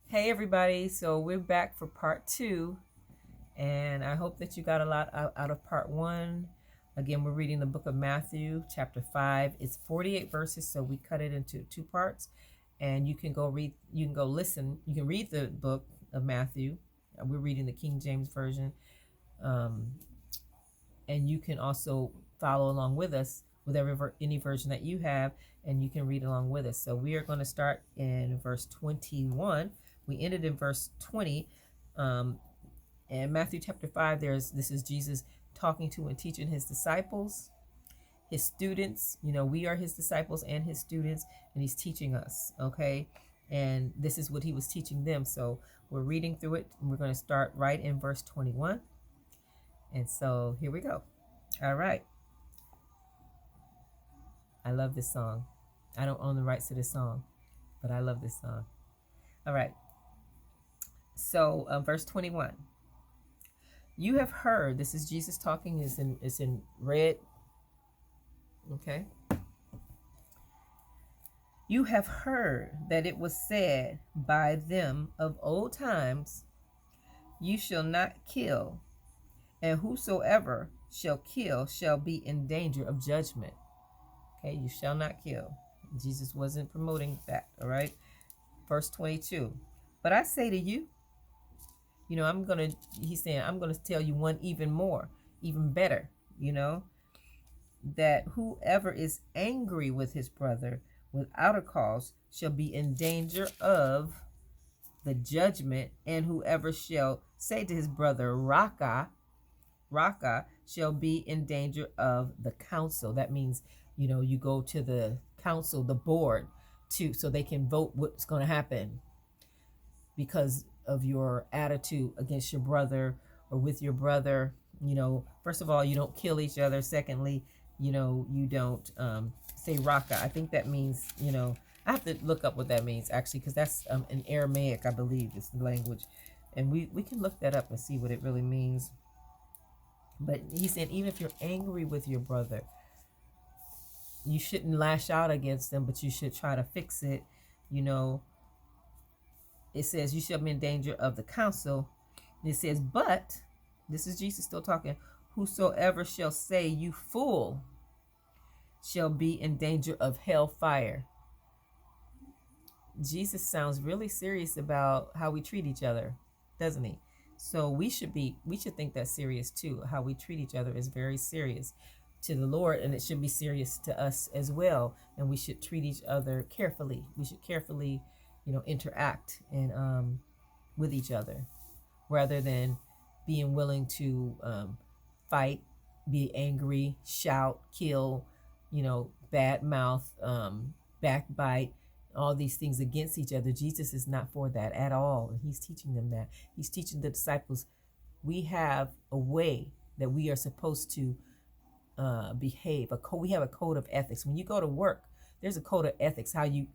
Hey everybody, so we're back for part two, and I hope that you got a lot out of part one. Again, we're reading the book of Matthew, chapter 5. It's 48 verses, so we cut it into two parts, and you can go listen, you can read the book of Matthew. We're reading the King James Version, um, and you can also follow along with us with any version that you have, and you can read along with us. So we are going to start in verse 21. We ended in verse 20. And Matthew chapter 5, this is Jesus talking to and teaching his disciples, his students. We are his disciples and his students, and he's teaching us, okay? And this is what he was teaching them. So we're reading through it, and we're going to start right in verse 21. And so here we go. All right. I love this song. I don't own the rights to this song, but I love this song. All right. So verse 21. You have heard, this is Jesus talking, is in red. Okay. You have heard that it was said by them of old times, you shall not kill, and whosoever shall kill shall be in danger of judgment. Okay, you shall not kill. Jesus wasn't promoting that, all right? Verse 22. But I say to you, he's saying, I'm going to tell you one even more, even better, that whoever is angry with his brother without a cause shall be in danger of the judgment, and whoever shall say to his brother, Raka, shall be in danger of the council. That means, you go to the council, the board, so they can vote what's going to happen because of your attitude against your brother or with your brother. First of all, you don't kill each other. Secondly, you don't say Raka. I think that means, I have to look up what that means actually, because that's in Aramaic, I believe, is the language. And we can look that up and see what it really means. But he said, even if you're angry with your brother, you shouldn't lash out against them, but you should try to fix it. It says you shall be in danger of the council. It says, but, this is Jesus still talking, whosoever shall say you fool shall be in danger of hellfire. Jesus sounds really serious about how we treat each other, doesn't he? So we should think that's serious too. How we treat each other is very serious to the Lord, and it should be serious to us as well. And we should treat each other carefully. We should carefully, interact and with each other, rather than being willing to fight, be angry, shout, kill, bad mouth, backbite, all these things against each other. Jesus is not for that at all. And he's teaching them that. He's teaching the disciples, we have a way that we are supposed to behave. We have a code of ethics. When you go to work, there's a code of ethics, how you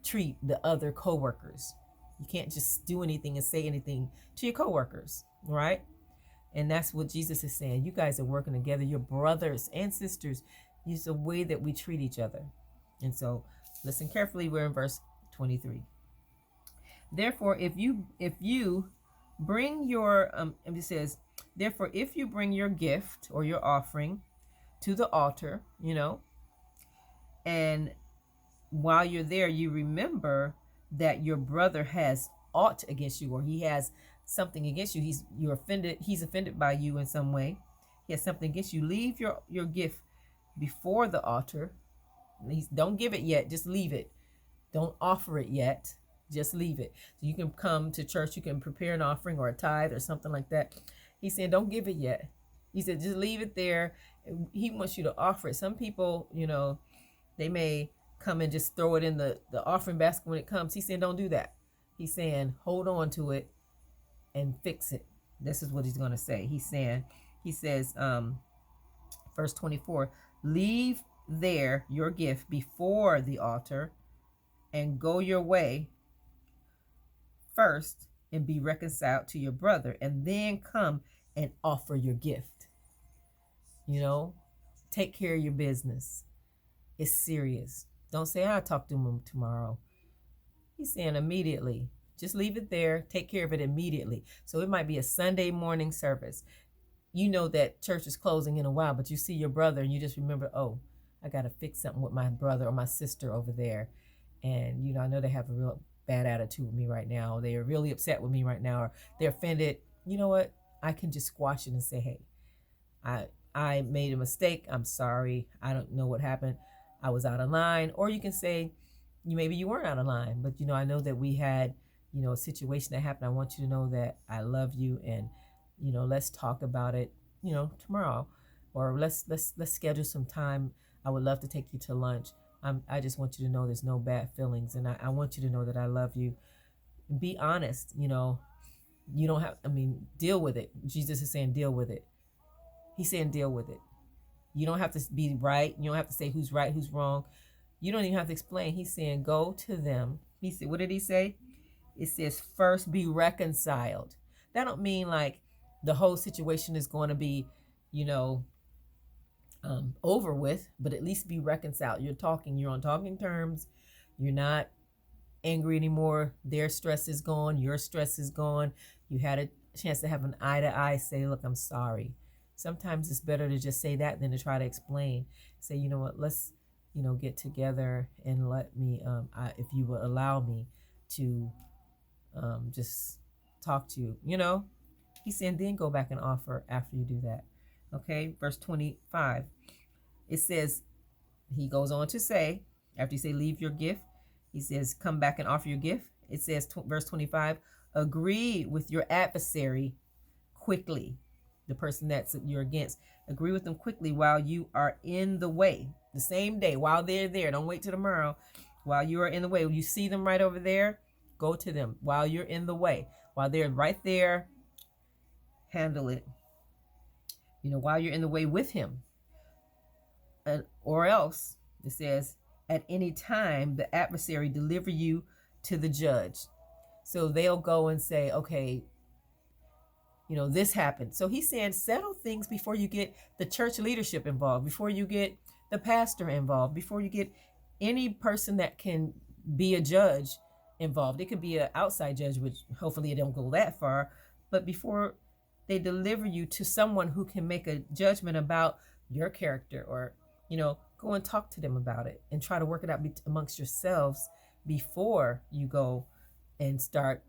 treat the other coworkers. You can't just do anything and say anything to your coworkers, right? And that's what Jesus is saying. You guys are working together. You're brothers and sisters. It's a way that we treat each other. And so listen carefully. We're in verse 23. Therefore, if you bring your, it says, therefore, if you bring your gift or your offering to the altar, and while you're there, you remember that your brother has aught against you, or he has something against you. He's offended by you in some way. He has something against you. Leave your gift before the altar. Don't give it yet. Just leave it. Don't offer it yet. Just leave it. So you can come to church. You can prepare an offering or a tithe or something like that. He's saying, don't give it yet. He said, just leave it there. He wants you to offer it. Some people, they may come and just throw it in the offering basket when it comes. He's saying, don't do that. He's saying, hold on to it and fix it. This is what he's going to say. He says, verse 24, leave there your gift before the altar and go your way first and be reconciled to your brother, and then come and offer your gift. Take care of your business. It's serious. Don't say, I'll talk to him tomorrow. He's saying immediately. Just leave it there. Take care of it immediately. So it might be a Sunday morning service. You know that church is closing in a while, but you see your brother and you just remember, oh, I got to fix something with my brother or my sister over there. And, I know they have a real bad attitude with me right now. They are really upset with me right now, or they're offended. You know what? I can just squash it and say, hey, I made a mistake. I'm sorry. I don't know what happened. I was out of line. Or you can say, maybe you weren't out of line, but I know that we had, a situation that happened. I want you to know that I love you, and let's talk about it, tomorrow, or let's schedule some time. I would love to take you to lunch. I just want you to know there's no bad feelings, and I want you to know that I love you. Be honest. You don't have. Deal with it. Jesus is saying, deal with it. He's saying, deal with it. You don't have to be right. You don't have to say who's right, who's wrong. You don't even have to explain. He's saying, go to them. He said, what did he say? It says, first be reconciled. That don't mean like the whole situation is going to be, over with, but at least be reconciled. You're on talking terms. You're not angry anymore. Their stress is gone. Your stress is gone. You had a chance to have an eye to eye, say, look, I'm sorry. Sometimes it's better to just say that than to try to explain. Say, you know what, let's, get together and let me, if you would allow me to just talk to you. He's saying, then go back and offer after you do that. Okay, verse 25. It says, he goes on to say, after you say leave your gift, he says, come back and offer your gift. It says, verse 25, agree with your adversary quickly. The person that you're against, agree with them quickly while you are in the way. The same day, while they're there. Don't wait till tomorrow. While you are in the way, you see them right over there, go to them while you're in the way. While they're right there, handle it. While you're in the way with him. Or else, it says, at any time the adversary deliver you to the judge. So they'll go and say, okay, this happened. So he's saying, settle things before you get the church leadership involved, before you get the pastor involved, before you get any person that can be a judge involved. It could be an outside judge, which hopefully it don't go that far, but before they deliver you to someone who can make a judgment about your character, or, go and talk to them about it and try to work it out amongst yourselves before you go and start,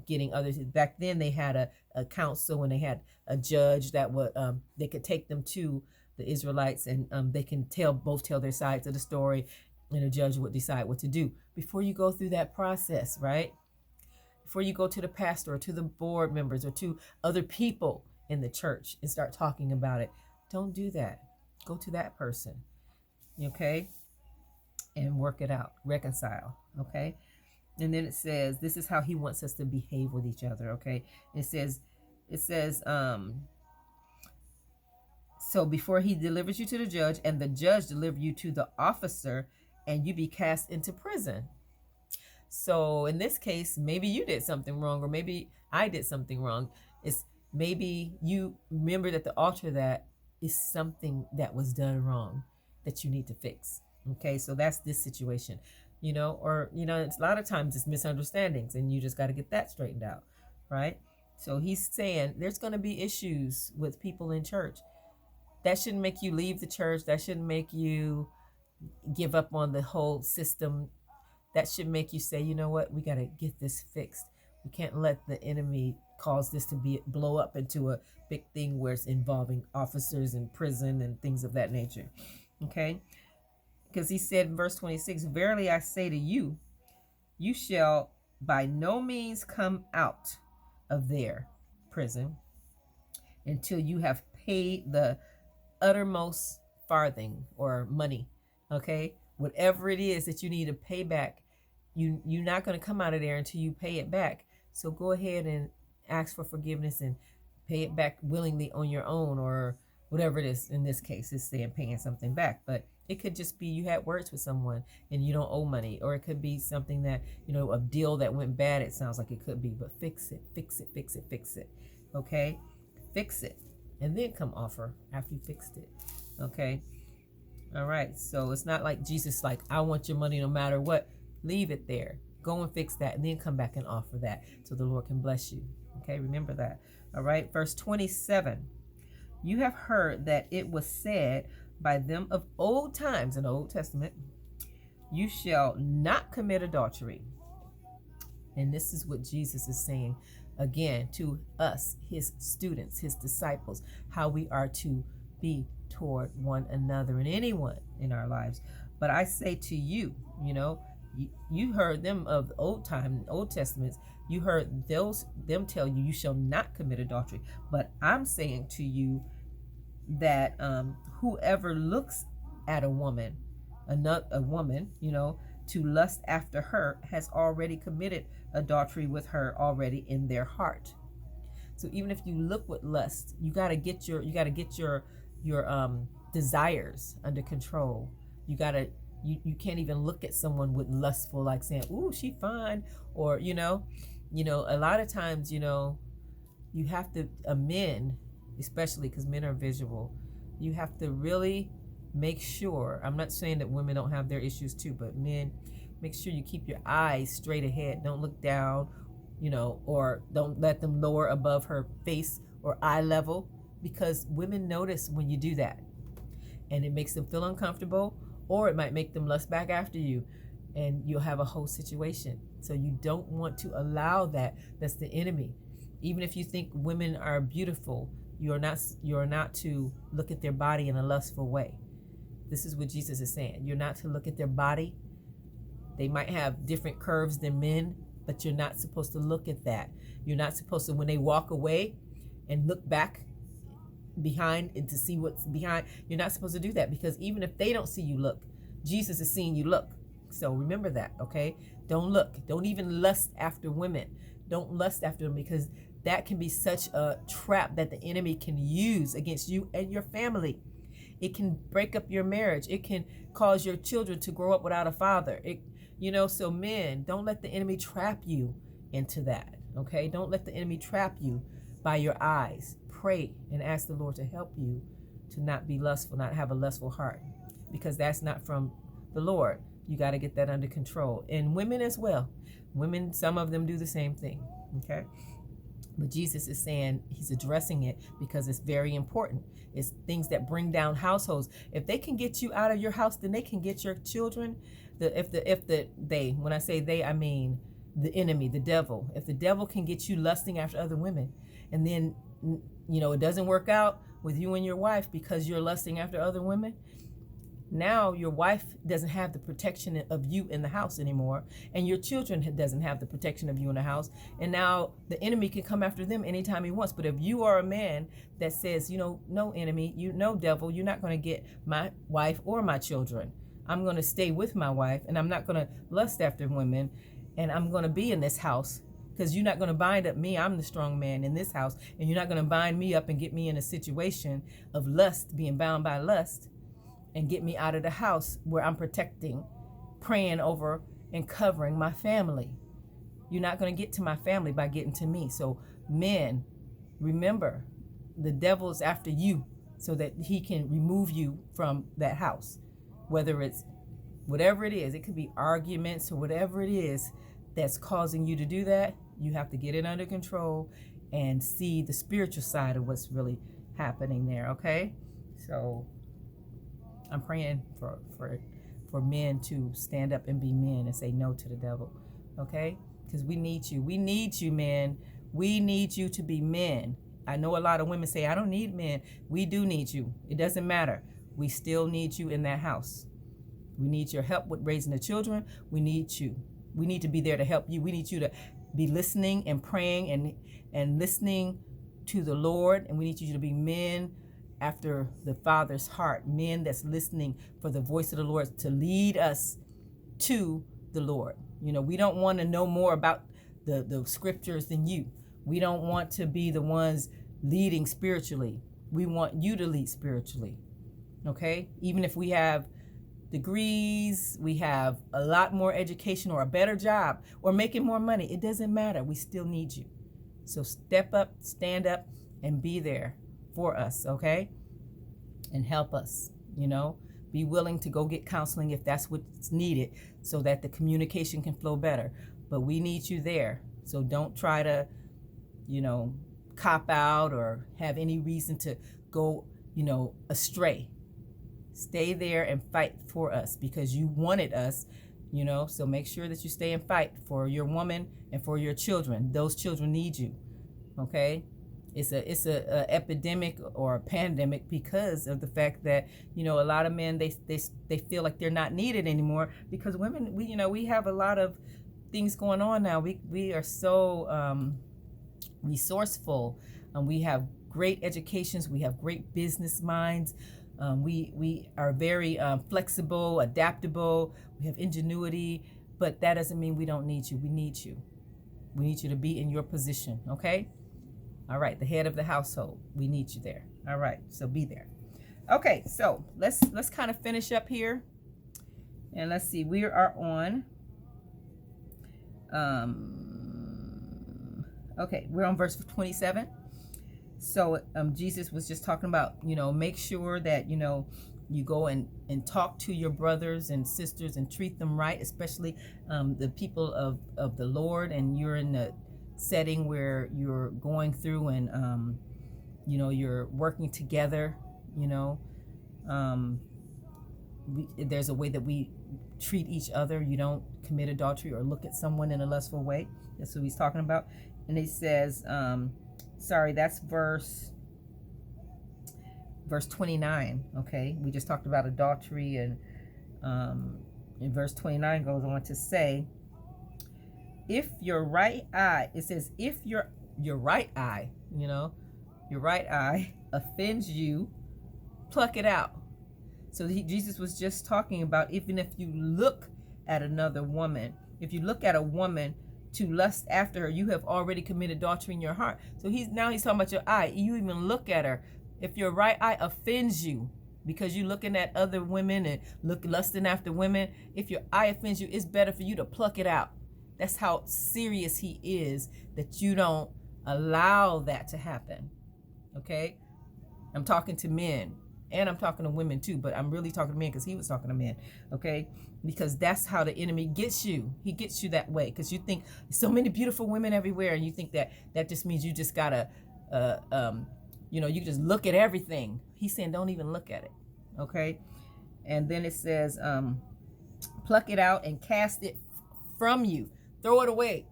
getting others. Back then they had a council, and they had a judge that would, they could take them to the Israelites, and they can both tell their sides of the story, and a judge would decide what to do before you go through that process, right? Before you go to the pastor or to the board members or to other people in the church and start talking about it. Don't do that. Go to that person, okay? And work it out, reconcile, okay? And then it says, this is how he wants us to behave with each other, okay? It says, so before he delivers you to the judge, and the judge deliver you to the officer, and you be cast into prison. So in this case, maybe you did something wrong, or maybe I did something wrong. It's maybe you remember that the altar that is something that was done wrong that you need to fix. Okay, so that's this situation, or, it's a lot of times it's misunderstandings, and you just got to get that straightened out, right? So he's saying there's going to be issues with people in church. That shouldn't make you leave the church. That shouldn't make you give up on the whole system. That should make you say, you know what, we got to get this fixed. We can't let the enemy cause this to blow up into a big thing where it's involving officers in prison and things of that nature. Okay? Because he said in verse 26, verily I say to you, you shall by no means come out of their prison until you have paid the uttermost farthing or money. Okay? Whatever it is that you need to pay back, you're not going to come out of there until you pay it back. So go ahead and ask for forgiveness and pay it back willingly on your own, or whatever it is. In this case, it's saying paying something back, but it could just be you had words with someone and you don't owe money, or it could be something that, a deal that went bad. It sounds like it could be, but fix it. Okay? Fix it. And then come offer after you fixed it. Okay? All right. So it's not like Jesus, like, I want your money no matter what. Leave it there. Go and fix that, and then come back and offer that so the Lord can bless you. Okay, remember that. All right, verse 27. You have heard that it was said by them of old times in the Old Testament, you shall not commit adultery. And this is what Jesus is saying again to us, his students, his disciples, how we are to be toward one another and anyone in our lives. But I say to you, you heard them of the old time, Old Testaments. You heard them tell you, you shall not commit adultery. But I'm saying to you that whoever looks at a woman, to lust after her, has already committed adultery with her already in their heart. So even if you look with lust, you got to get your desires under control. You can't even look at someone with lustful, like saying, "Ooh, she fine," or a lot of times, you have to men, especially because men are visual, you have to really make sure. I'm not saying that women don't have their issues too, but men, make sure you keep your eyes straight ahead. Don't look down, or don't let them lower above her face or eye level, because women notice when you do that, and it makes them feel uncomfortable, or it might make them lust back after you, and you'll have a whole situation. So you don't want to allow that. That's the enemy. Even if you think women are beautiful, you're not to look at their body in a lustful way. This is what Jesus is saying. You're not to look at their body. They might have different curves than men, but you're not supposed to look at that. You're not supposed to, when they walk away, and look back behind and to see what's behind. You're not supposed to do that, because even if they don't see you look, Jesus is seeing you look. So remember that, okay? Don't look. Don't even lust after women. Don't lust after them, because that can be such a trap that the enemy can use against you and your family. It can break up your marriage. It can cause your children to grow up without a father. So men, don't let the enemy trap you into that, okay? Don't let the enemy trap you by your eyes. Pray and ask the Lord to help you to not be lustful, not have a lustful heart, because that's not from the Lord. You got to get that under control. And women as well. Women, some of them do the same thing, okay? But Jesus is saying, he's addressing it because it's very important. It's things that bring down households. If they can get you out of your house, then they can get your children. When I say they, I mean the enemy, the devil. If the devil can get you lusting after other women, and then it doesn't work out with you and your wife because you're lusting after other women, now your wife doesn't have the protection of you in the house anymore, and your children doesn't have the protection of you in the house, and now the enemy can come after them anytime he wants. But if you are a man that says, no enemy, devil, you're not going to get my wife or my children. I'm going to stay with my wife, and I'm not going to lust after women, and I'm going to be in this house, because you're not going to bind up me. I'm the strong man in this house, and you're not going to bind me up and get me in a situation of lust, being bound by lust, and get me out of the house where I'm protecting, praying over, and covering my family. You're not going to get to my family by getting to me. So men, remember, the devil is after you so that he can remove you from that house. Whether it's whatever it is, it could be arguments or whatever it is that's causing you to do that. You have to get it under control and see the spiritual side of what's really happening there, okay? So I'm praying for men to stand up and be men and say no to the devil, okay? Because we need you. We need you, men. We need you to be men. I know a lot of women say, I don't need men. We do need you. It doesn't matter. We still need you in that house. We need your help with raising the children. We need you. We need to be there to help you. We need you to be listening and praying and listening to the Lord. And we need you to be men after the Father's heart, men that's listening for the voice of the Lord to lead us to the Lord. We don't want to know more about the scriptures than you. We don't want to be the ones leading spiritually. We want you to lead spiritually, okay? Even if we have degrees, we have a lot more education or a better job or making more money, it doesn't matter. We still need you. So step up, stand up, and be there for us, okay? And help us, be willing to go get counseling if that's what's needed so that the communication can flow better. but we need you there. So don't try to, cop out or have any reason to go, astray. Stay there and fight for us because you wanted us, so make sure that you stay and fight for your woman and for your children. Those children need you. Okay? It's a epidemic or a pandemic because of the fact that, a lot of men, they feel like they're not needed anymore because women, we have a lot of things going on now. We are so resourceful, and we have great educations, we have great business minds, we are very flexible, adaptable, we have ingenuity, but that doesn't mean we don't need you. We need you. We need you to be in your position, okay? All right, the head of the household, we need you there. All right, so be there. Okay, so let's kind of finish up here, and let's see. We are on. Okay, we're on verse 27. So Jesus was just talking about, make sure that you go and talk to your brothers and sisters and treat them right, especially the people of the Lord, and you're in the setting where you're going through and you're working together. There's a way that we treat each other. You don't commit adultery or look at someone in a lustful way. That's what he's talking about. And he says, that's verse 29. Okay, we just talked about adultery, and in verse 29 goes on to say, if your right eye, it says, if your right eye, your right eye offends you, pluck it out. So Jesus was just talking about, even if you look at another woman, if you look at a woman to lust after her, you have already committed adultery in your heart. So he's talking about your eye. You even look at her. If your right eye offends you because you're looking at other women and lusting after women, if your eye offends you, it's better for you to pluck it out. That's how serious he is, that you don't allow that to happen. Okay? I'm talking to men, and I'm talking to women too, but I'm really talking to men because he was talking to men. Okay? Because that's how the enemy gets you. He gets you that way because you think so many beautiful women everywhere, and you think that just means you just gotta, you just look at everything. He's saying don't even look at it. Okay? And then it says, pluck it out and cast it from you. Throw it away.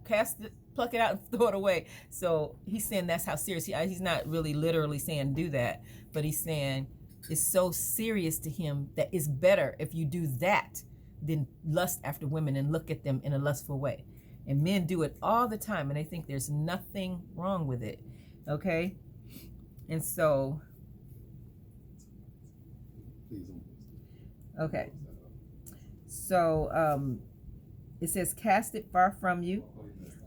Pluck it out and throw it away. So he's saying that's how serious he's not really literally saying do that, but he's saying it's so serious to him that it's better if you do that than lust after women and look at them in a lustful way. And men do it all the time, and they think there's nothing wrong with it. Okay? And so, okay. So, it says, cast it far from you,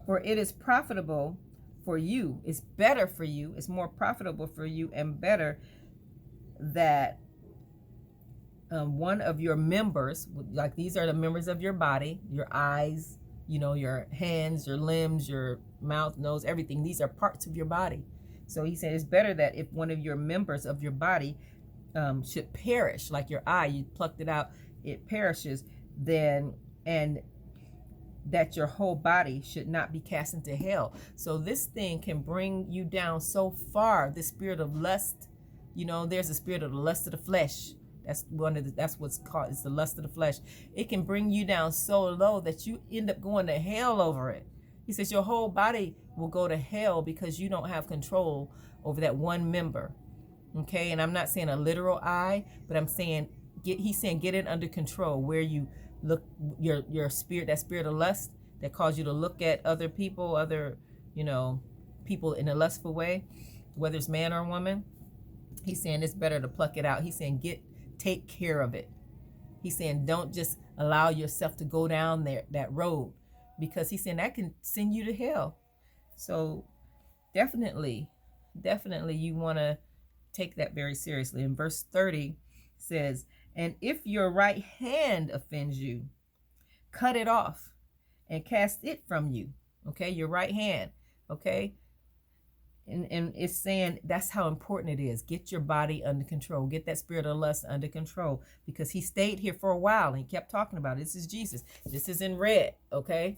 for it is profitable for you. It's better for you. It's more profitable for you and better that one of your members, like these are the members of your body, your eyes, your hands, your limbs, your mouth, nose, everything. These are parts of your body. So he said it's better that if one of your members of your body should perish, like your eye, you plucked it out, it perishes, and that your whole body should not be cast into hell. So this thing can bring you down so far. The spirit of lust, there's a spirit of the lust of the flesh. That's what's called. It's the lust of the flesh. It can bring you down so low that you end up going to hell over it. He says your whole body will go to hell because you don't have control over that one member. Okay, and I'm not saying a literal eye, but I'm saying he's saying get it under control, where you look your spirit, that spirit of lust that caused you to look at other people, people in a lustful way, whether it's man or woman. He's saying it's better to pluck it out. He's saying take care of it. He's saying don't just allow yourself to go down that road, because he's saying that can send you to hell. So definitely you want to take that very seriously. And verse 30 says, and if your right hand offends you, cut it off and cast it from you. Okay, your right hand. Okay, and it's saying that's how important it is. Get your body under control. Get that spirit of lust under control, because he stayed here for a while and he kept talking about it. This is Jesus. This is in red. Okay,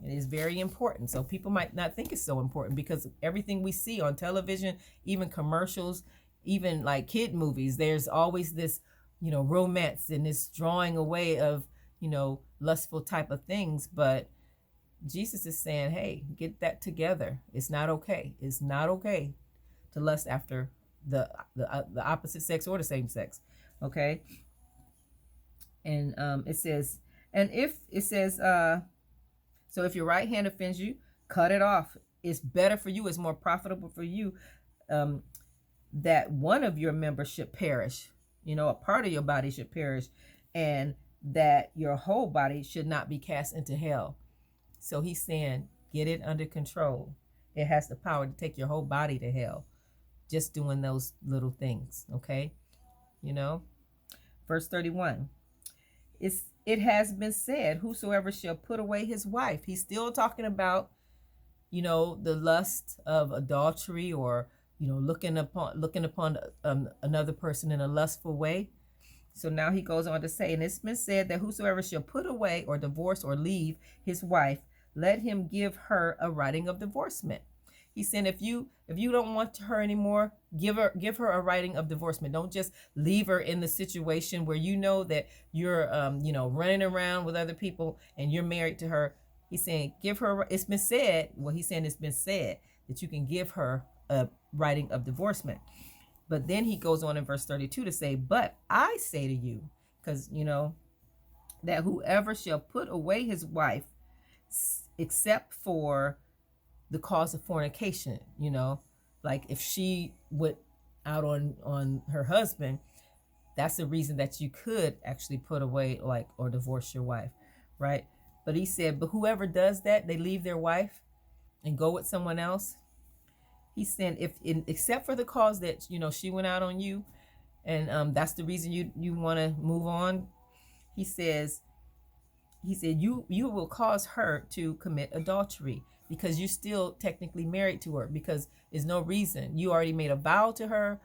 It is very important. So people might not think it's so important because everything we see on television, even commercials, even like kid movies, there's always this, romance and this drawing away of, lustful type of things. But Jesus is saying, hey, get that together. It's not okay. It's not okay to lust after the opposite sex or the same sex. Okay. And it says, and if it says, so if your right hand offends you, cut it off. It's better for you. It's more profitable for you that one of your members should perish. A part of your body should perish, and that your whole body should not be cast into hell. So he's saying, get it under control. It has the power to take your whole body to hell, just doing those little things. Okay. Verse 31. It has been said, whosoever shall put away his wife. He's still talking about, the lust of adultery, or, looking upon another person in a lustful way. So now he goes on to say, and it's been said that whosoever shall put away or divorce or leave his wife, let him give her a writing of divorcement. He's saying if you don't want her anymore, give her a writing of divorcement. Don't just leave her in the situation where that you're running around with other people and you're married to her. He's saying give her. It's been said. Well, he's saying it's been said that you can give her a writing of divorcement. But then he goes on in verse 32 to say, but I say to you, because that whoever shall put away his wife, except for the cause of fornication, like if she went out on her husband, that's the reason that you could actually put away or divorce your wife, right? But he said, but whoever does that, they leave their wife and go with someone else. He said, except for the cause that she went out on you, and that's the reason you want to move on. He said you will cause her to commit adultery, because you're still technically married to her, because there's no reason. You already made a vow to her.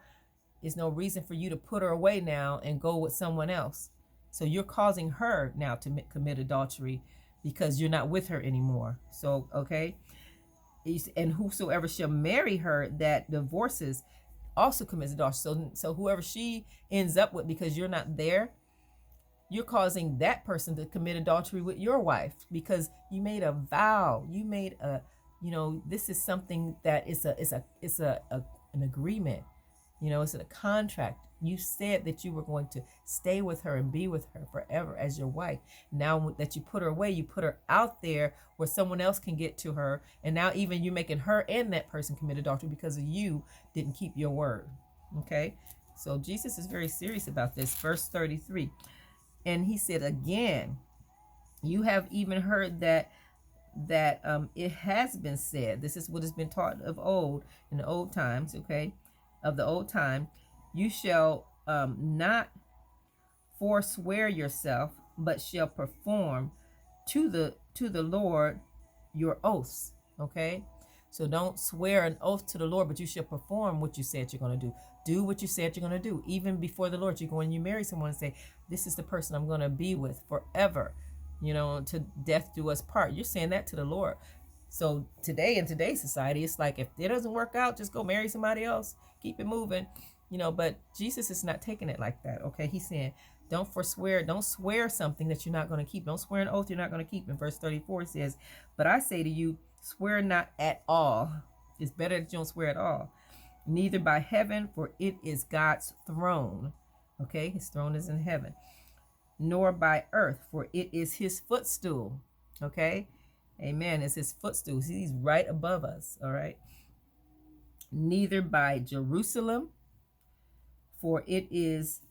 There's no reason for you to put her away now and go with someone else. So you're causing her now to commit adultery because you're not with her anymore. So, okay. And whosoever shall marry her that divorces also commits adultery. So whoever she ends up with, because you're not there, you're causing that person to commit adultery with your wife, because you made a vow. You made this is something that is an agreement. It's a contract. You said that you were going to stay with her and be with her forever as your wife. Now that you put her away, you put her out there where someone else can get to her. And now even you're making her and that person commit adultery because of you didn't keep your word. Okay. So Jesus is very serious about this. Verse 33. And he said again, you have even heard that it has been said. This is what has been taught of old, in the old times, okay, of the old time. You shall not forswear yourself, but shall perform to the Lord your oaths. Okay, so don't swear an oath to the Lord, but you shall perform what you said you're going to do. Do what you said you're going to do. Even before the Lord, you go and you marry someone and say, this is the person I'm going to be with forever, to death do us part. You're saying that to the Lord. So today, in today's society, it's like, if it doesn't work out, just go marry somebody else. Keep it moving, but Jesus is not taking it like that. Okay. He's saying, don't swear something that you're not going to keep. Don't swear an oath you're not going to keep. In verse 34, it says, but I say to you, swear not at all. It's better that you don't swear at all. Neither by heaven, for it is God's throne. Okay, his throne is in heaven. Nor by earth, for it is his footstool. Okay, amen. It's his footstool. He's right above us. All right. Neither by Jerusalem, for it is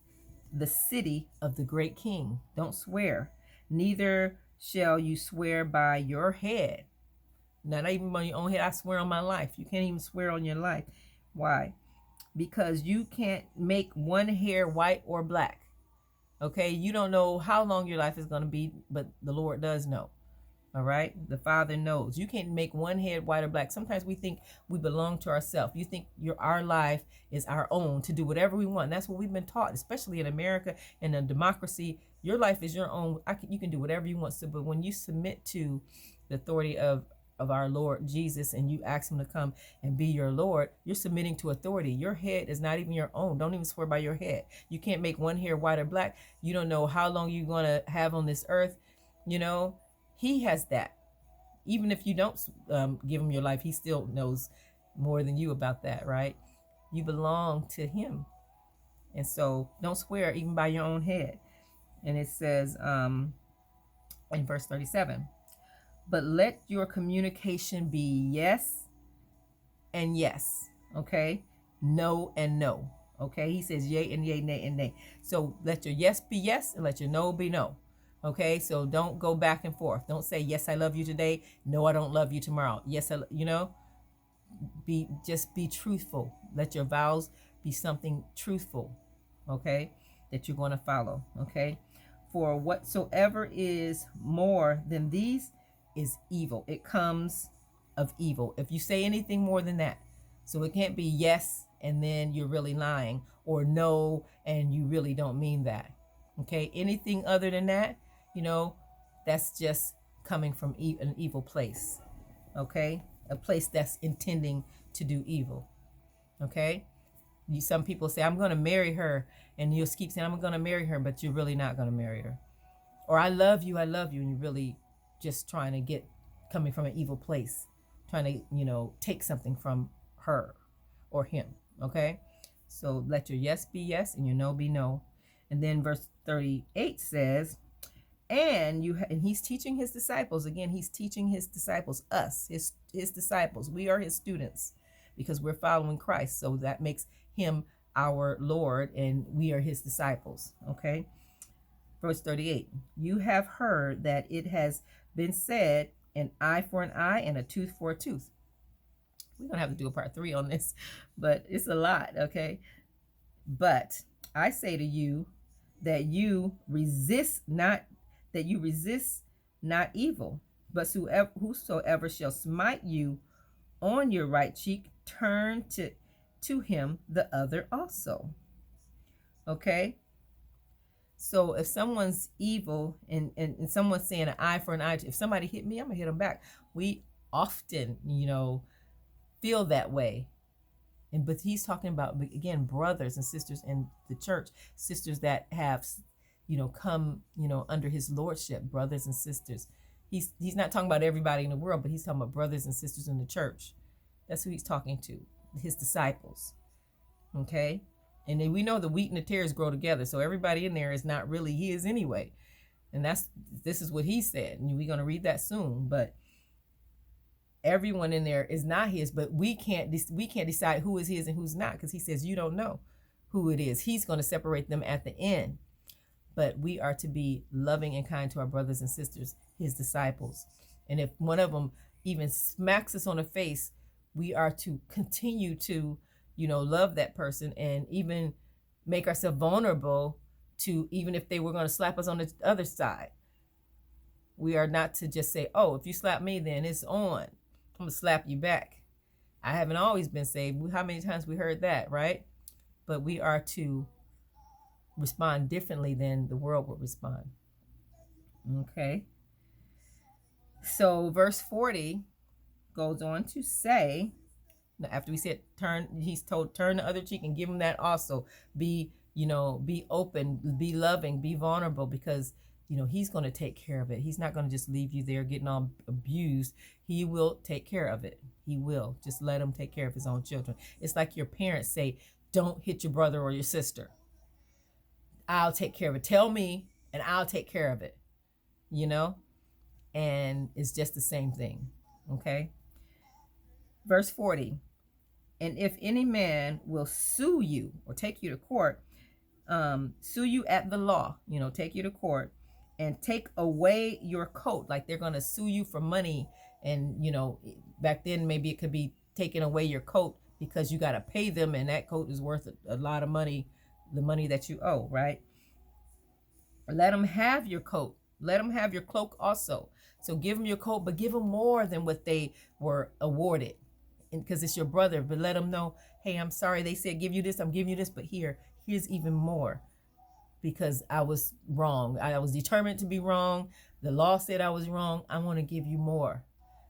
the city of the great king. Don't swear. Neither shall you swear by your head. Not even on your own head. I swear on my life. You can't even swear on your life. Why? Because you can't make one hair white or black. Okay, you don't know how long your life is going to be, but the Lord does know. All right, the Father knows. You can't make one head white or black. Sometimes we think we belong to ourselves. You think our life is our own to do whatever we want. And that's what we've been taught, especially in America and in democracy. Your life is your own. You can do whatever you want to, but when you submit to the authority of our Lord Jesus, and you ask him to come and be your Lord, you're submitting to authority. Your head is not even your own. Don't even swear by your head. You can't make one hair white or black. You don't know how long you're going to have on this earth. You know, he has that. Even if you don't give him your life, he still knows more than you about that, right? You belong to him. And so don't swear even by your own head. And it says in verse 37, but let your communication be yes and yes, okay? No and no, okay? He says yay and yay, nay and nay. So let your yes be yes and let your no be no, okay? So don't go back and forth. Don't say, yes, I love you today. No, I don't love you tomorrow. Yes, just be truthful. Let your vows be something truthful, okay, that you're going to follow, okay? For whatsoever is more than these is evil. It comes of evil. If you say anything more than that, so it can't be yes and then you're really lying, or no and you really don't mean that, okay? Anything other than that, that's just coming from an evil place, okay? A place that's intending to do evil, okay? Some people say, I'm going to marry her, and you'll keep saying, I'm going to marry her, but you're really not going to marry her. Or I love you, and you're really just trying to coming from an evil place, trying to, take something from her or him, okay? So let your yes be yes and your no be no. And then verse 38 says, and he's teaching his disciples. Again, he's teaching his disciples, us, his disciples. We are his students because we're following Christ. So that makes him our Lord and we are his disciples, okay? Verse 38, you have heard that it has been said, an eye for an eye and a tooth for a tooth. We're going to have to do a part 3 on this, but it's a lot, okay? But I say to you that you resist not evil, but whosoever shall smite you on your right cheek, turn to him the other also. Okay? So if someone's evil and someone's saying an eye for an eye, if somebody hit me, I'm going to hit them back. We often, feel that way. But he's talking about, again, brothers and sisters in the church, sisters that have, come, under his lordship, brothers and sisters. He's not talking about everybody in the world, but he's talking about brothers and sisters in the church. That's who he's talking to, his disciples. Okay? And then we know the wheat and the tares grow together, so everybody in there is not really his anyway. And this is what he said, and we're going to read that soon. But everyone in there is not his, but we can't decide who is his and who's not, because he says you don't know who it is. He's going to separate them at the end. But we are to be loving and kind to our brothers and sisters, his disciples. And if one of them even smacks us on the face, we are to continue to, love that person and even make ourselves vulnerable to, even if they were going to slap us on the other side. We are not to just say, oh, if you slap me, then it's on. I'm going to slap you back. I haven't always been saved. How many times we heard that, right? But we are to respond differently than the world would respond. Okay. So verse 40 goes on to say, after we said he's told turn the other cheek and give him that also. Be open, be loving, be vulnerable, because he's going to take care of it. He's not going to just leave you there getting all abused. He will take care of it. He will. Just let him take care of his own children. It's like your parents say, don't hit your brother or your sister. I'll take care of it. Tell me and I'll take care of it. And it's just the same thing. Okay. Verse 40. And if any man will sue you or take you to court, sue you at the law, take you to court and take away your coat, like they're going to sue you for money. And, back then maybe it could be taking away your coat because you got to pay them and that coat is worth a lot of money, the money that you owe, right? Let them have your coat. Let them have your cloak also. So give them your coat, but give them more than what they were awarded. Because it's your brother, but let them know, hey, I'm sorry they said give you this, I'm giving you this, but here's even more, because I was wrong. I was determined to be wrong. The law said I was wrong. I want to give you more.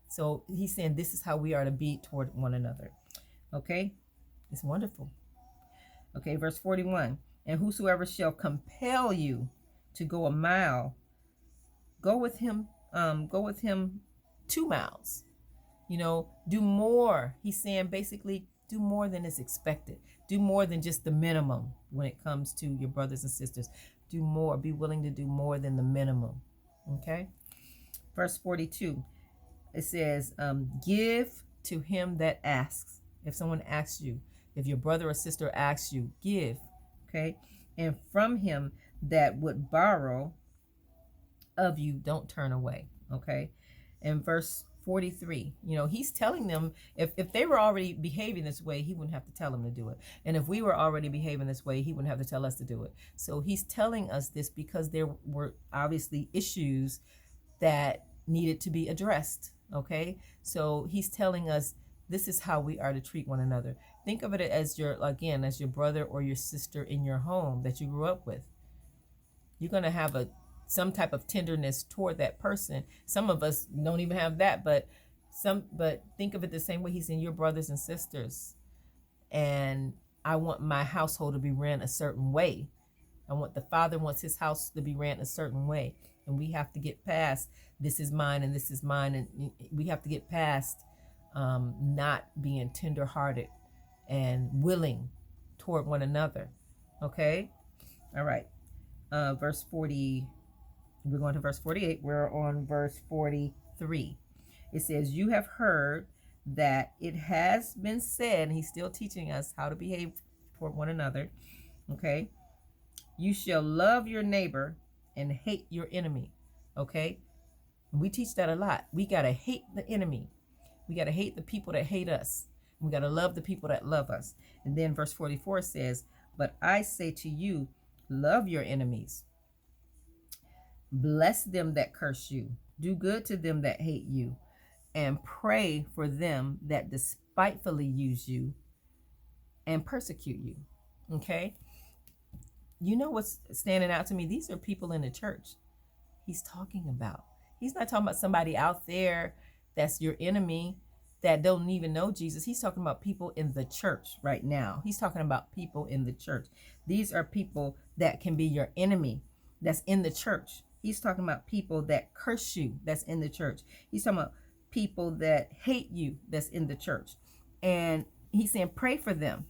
So he's saying this is how we are to be toward one another. Okay? It's wonderful. Okay, verse 41. And whosoever shall compel you to go a mile, go with him 2 miles. Do more. He's saying basically do more than is expected. Do more than just the minimum when it comes to your brothers and sisters. Do more. Be willing to do more than the minimum. Okay? Verse 42. It says, give to him that asks. If someone asks you, if your brother or sister asks you, give. Okay? And from him that would borrow of you, don't turn away. Okay? And verse 43, he's telling them, if they were already behaving this way, he wouldn't have to tell them to do it. And if we were already behaving this way, he wouldn't have to tell us to do it. So he's telling us this because there were obviously issues that needed to be addressed. Okay? So he's telling us this is how we are to treat one another. Think of it as your brother or your sister in your home that you grew up with. You're going to have some type of tenderness toward that person. Some of us don't even have that, but think of it the same way. He's in your brothers and sisters. And I want my household to be ran a certain way. The father wants his house to be ran a certain way. And we have to get past this is mine and this is mine. And we have to get past not being tenderhearted and willing toward one another. Okay? All right. Verse 40. We're going to verse 48. We're on verse 43. It says, you have heard that it has been said, and he's still teaching us how to behave toward one another. Okay? You shall love your neighbor and hate your enemy. Okay? We teach that a lot. We got to hate the enemy. We got to hate the people that hate us. We got to love the people that love us. And then verse 44 says, but I say to you, love your enemies. Bless them that curse you. Do good to them that hate you. And pray for them that despitefully use you and persecute you. Okay? You know what's standing out to me? These are people in the church he's talking about. He's not talking about somebody out there that's your enemy that don't even know Jesus. He's talking about people in the church right now. He's talking about people in the church. These are people that can be your enemy that's in the church. He's talking about people that curse you that's in the church. He's talking about people that hate you that's in the church. And he's saying pray for them.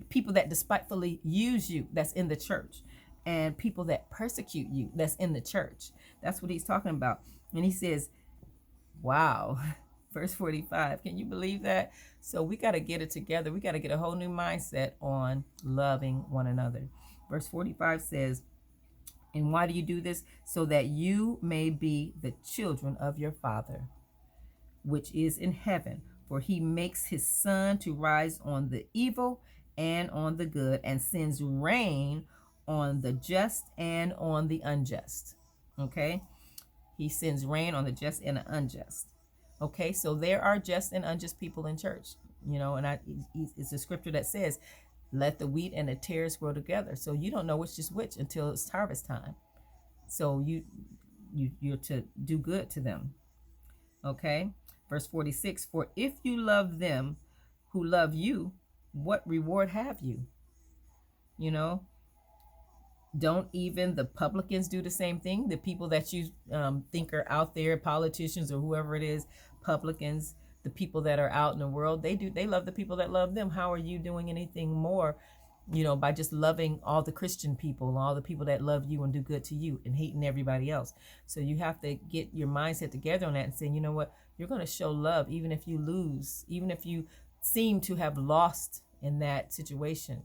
People that despitefully use you that's in the church. And people that persecute you that's in the church. That's what he's talking about. And he says, wow, verse 45, can you believe that? So we got to get it together. We got to get a whole new mindset on loving one another. Verse 45 says, and why do you do this? So that you may be the children of your Father, which is in heaven. For he makes his sun to rise on the evil and on the good, and sends rain on the just and on the unjust. Okay? He sends rain on the just and the unjust. Okay? So there are just and unjust people in church. And it's a scripture that says, let the wheat and the tares grow together. So you don't know which is which until it's harvest time. So you're to do good to them. Okay? Verse 46, for if you love them who love you, what reward have you? Don't even the publicans do the same thing? The people that you think are out there, politicians or whoever it is, publicans, the people that are out in the world, they love the people that love them. How are you doing anything more, by just loving all the Christian people, all the people that love you and do good to you, and hating everybody else? So you have to get your mindset together on that and say, you know what, you're going to show love even if you lose, even if you seem to have lost in that situation.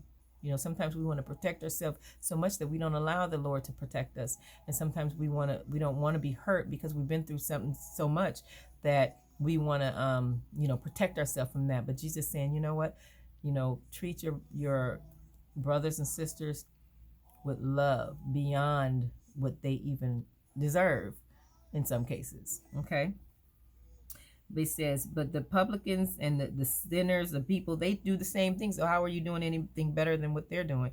Sometimes we want to protect ourselves so much that we don't allow the Lord to protect us. And sometimes we don't want to be hurt because we've been through something so much that we want to, protect ourselves from that. But Jesus is saying, you know what, treat your brothers and sisters with love beyond what they even deserve in some cases. Okay? It says, but the publicans and the sinners, the people, they do the same thing. So how are you doing anything better than what they're doing?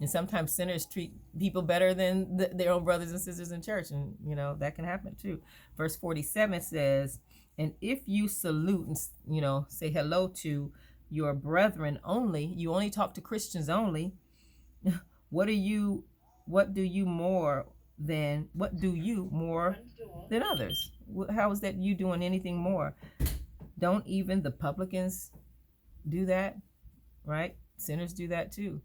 And sometimes sinners treat people better than their own brothers and sisters in church. And, that can happen too. Verse 47 says, and if you salute and, say hello to your brethren only, you only talk to Christians only, what do you more than others? How is that you doing anything more? Don't even the publicans do that, right? Sinners do that too.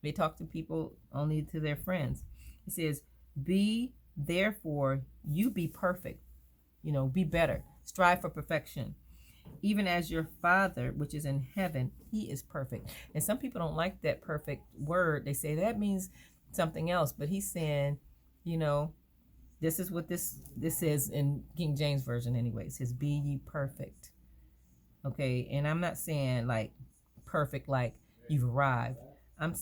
They talk to people only to their friends. It says, be therefore you be perfect, be better, strive for perfection, even as your Father which is in heaven, he is perfect. And some people don't like that perfect word. They say that means something else, but he's saying, this is what this is in King James Version anyway. It says, be ye perfect. Okay, and I'm not saying like perfect like you've arrived.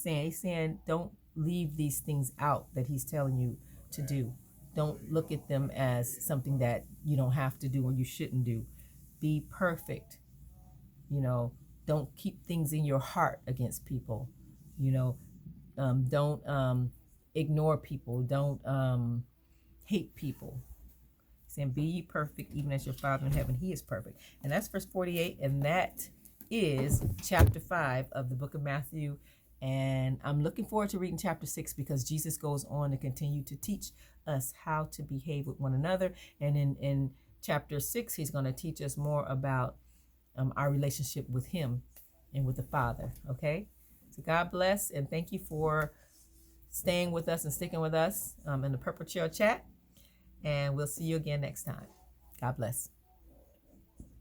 He's saying don't leave these things out that he's telling you to do. Don't look at them as something that you don't have to do or you shouldn't do. Be perfect. Don't keep things in your heart against people. Don't ignore people. Don't hate people. Saying, be ye perfect, even as your Father in heaven, he is perfect. And that's verse 48, and that is chapter 5 of the book of Matthew. And I'm looking forward to reading chapter 6 because Jesus goes on to continue to teach us how to behave with one another. And in chapter 6, he's going to teach us more about our relationship with him and with the Father. Okay? So God bless, and thank you for staying with us and sticking with us in the Purple Chair Chat. And we'll see you again next time. God bless.